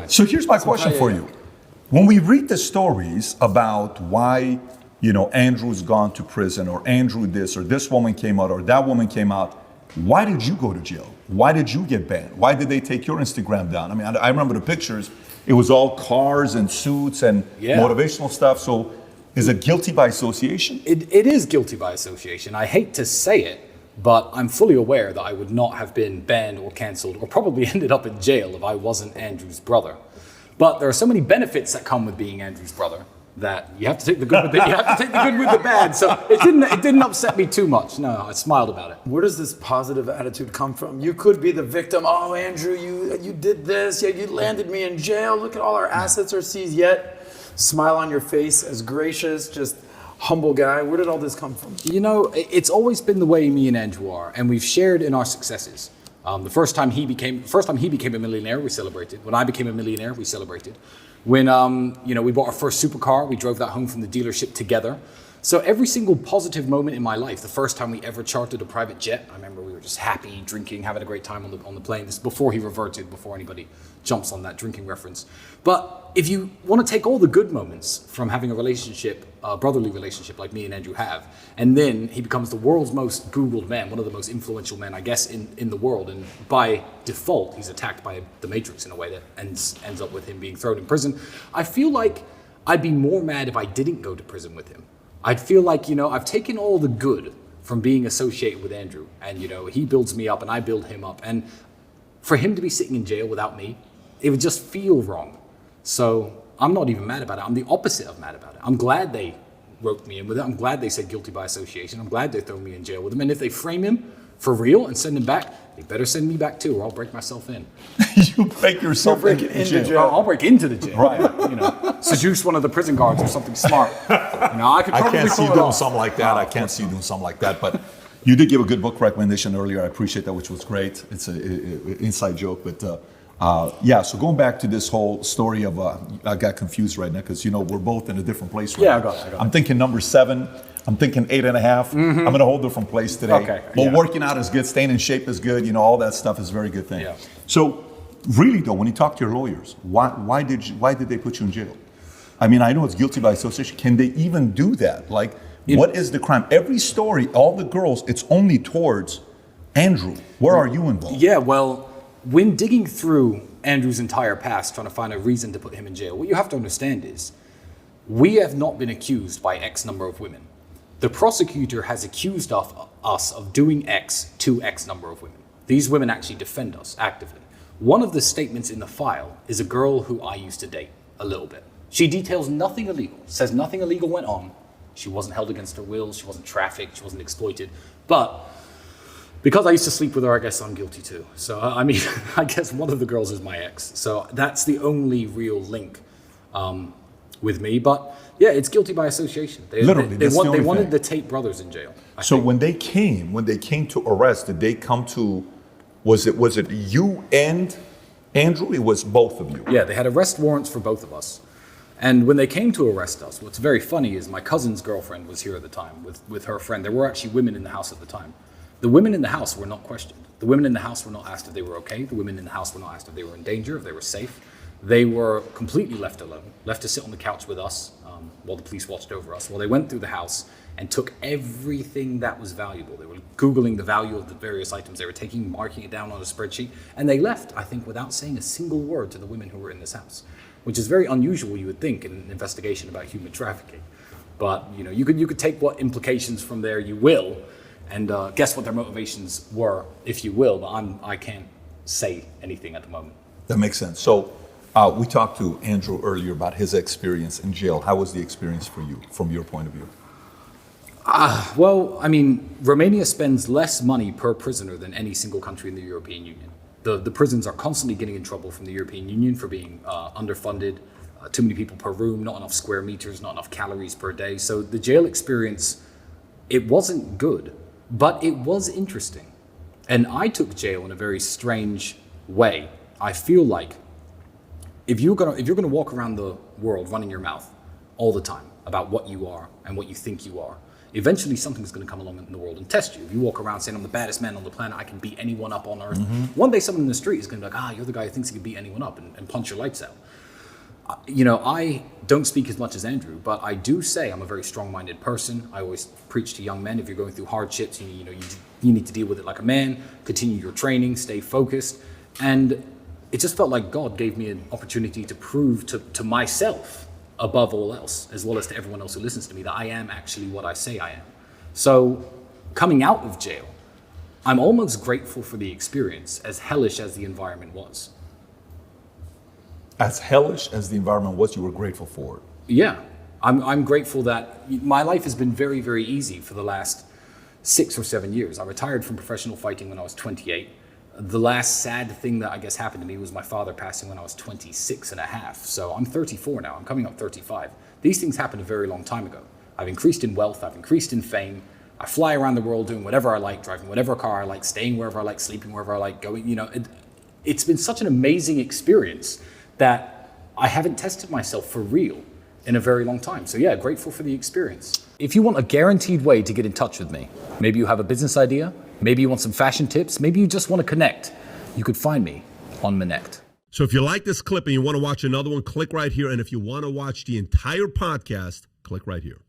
So here's my question for you. When we read the stories about why, Andrew's gone to prison, or Andrew this, or this woman came out, or that woman came out, why did you go to jail? Why did you get banned? Why did they take your Instagram down? I mean, I remember the pictures. It was all cars and suits and motivational stuff. So is it guilty by association? It is guilty by association. I hate to say it, but I'm fully aware that I would not have been banned or canceled or probably ended up in jail if I wasn't Andrew's brother. But there are so many benefits that come with being Andrew's brother that you have to take the good with the bad. So it didn't upset me too much. No, I smiled about it. Where does this positive attitude come from? You could be the victim. Oh, Andrew, you did this. Yeah, you landed me in jail. Look at all our assets are seized. Yet, smile on your face, as gracious, just humble guy. Where did all this come from? It's always been the way me and Andrew are, and we've shared in our successes. The first time he became a millionaire, we celebrated. When I became a millionaire, we celebrated. When we bought our first supercar, we drove that home from the dealership together. So every single positive moment in my life, the first time we ever chartered a private jet, I remember we were just happy, drinking, having a great time on the plane. This is before he reverted, before anybody jumps on that drinking reference. But if you want to take all the good moments from having a relationship, a brotherly relationship like me and Andrew have, and then he becomes the world's most Googled man, one of the most influential men, I guess, in the world. And by default, he's attacked by the Matrix in a way that ends up with him being thrown in prison. I feel like I'd be more mad if I didn't go to prison with him. I'd feel like, I've taken all the good from being associated with Andrew, and, he builds me up and I build him up. And for him to be sitting in jail without me, it would just feel wrong. So I'm not even mad about it. I'm the opposite of mad about it. I'm glad they roped me in with it. I'm glad they said guilty by association. I'm glad they throw me in jail with him. And if they frame him for real and send him back, they better send me back too, or I'll break myself in. You break yourself into jail. I'll break into the jail. Right. Seduce one of the prison guards or something smart. I can't see you doing something like that. I can't see you doing something like that. But you did give a good book recommendation earlier. I appreciate that, which was great. It's an inside joke, but so going back to this whole story of, I got confused right now because, we're both in a different place right now. I got it. I'm thinking number 7. I'm thinking 8.5. I'm in a whole different place today. Okay. But working out is good. Staying in shape is good. All that stuff is a very good thing. Yeah. So really though, when you talk to your lawyers, why did they put you in jail? I mean, I know it's guilty by association. Can they even do that? Like, what is the crime? Every story, all the girls, it's only towards Andrew. Where are you involved? Yeah, well, when digging through Andrew's entire past, trying to find a reason to put him in jail, what you have to understand is we have not been accused by X number of women. The prosecutor has accused us of doing X to X number of women. These women actually defend us actively. One of the statements in the file is a girl who I used to date a little bit. She details nothing illegal, says nothing illegal went on. She wasn't held against her will, she wasn't trafficked, she wasn't exploited. But because I used to sleep with her, I guess I'm guilty too. So, I mean, I guess one of the girls is my ex. So that's the only real link with me. But yeah, it's guilty by association. They wanted the Tate brothers in jail. So when they came to arrest, did they come to, was it you and Andrew? It was both of you. Yeah, they had arrest warrants for both of us. And when they came to arrest us, what's very funny is my cousin's girlfriend was here at the time with her friend. There were actually women in the house at the time. The women in the house were not questioned. The women in the house were not asked if they were okay. The women in the house were not asked if they were in danger, if they were safe. They were completely left alone, left to sit on the couch with us while the police watched over us. Well, they went through the house and took everything that was valuable. They were Googling the value of the various items. They were marking it down on a spreadsheet. And they left, I think, without saying a single word to the women who were in this house, which is very unusual, you would think, in an investigation about human trafficking. But, you could take what implications from there you will, and guess what their motivations were, if you will, but I can't say anything at the moment. That makes sense. So we talked to Andrew earlier about his experience in jail. How was the experience for you, from your point of view? Well, I mean, Romania spends less money per prisoner than any single country in the European Union. The prisons are constantly getting in trouble from the European Union for being underfunded, too many people per room, not enough square meters, not enough calories per day. So the jail experience, it wasn't good. But it was interesting. And I took jail in a very strange way. I feel like if you're gonna walk around the world running your mouth all the time about what you are and what you think you are, eventually something's going to come along in the world and test you. If you walk around saying, I'm the baddest man on the planet, I can beat anyone up on earth. One day someone in the street is going to be like, you're the guy who thinks he can beat anyone up and punch your lights out. I don't speak as much as Andrew, but I do say I'm a very strong-minded person. I always preach to young men, if you're going through hardships, you need to deal with it like a man, continue your training, stay focused. And it just felt like God gave me an opportunity to prove to myself, above all else, as well as to everyone else who listens to me, that I am actually what I say I am. So coming out of jail, I'm almost grateful for the experience, as hellish as the environment was. As hellish as the environment was, you were grateful for it. Yeah, I'm grateful that my life has been very, very easy for the last 6 or 7 years. I retired from professional fighting when I was 28. The last sad thing that I guess happened to me was my father passing when I was 26 and a half. So I'm 34 now, I'm coming up 35. These things happened a very long time ago. I've increased in wealth, I've increased in fame. I fly around the world doing whatever I like, driving whatever car I like, staying wherever I like, sleeping wherever I like, going, it's been such an amazing experience that I haven't tested myself for real in a very long time. So yeah, grateful for the experience. If you want a guaranteed way to get in touch with me, maybe you have a business idea, maybe you want some fashion tips, maybe you just want to connect, you could find me on Minect. So if you like this clip and you want to watch another one, click right here. And if you want to watch the entire podcast, click right here.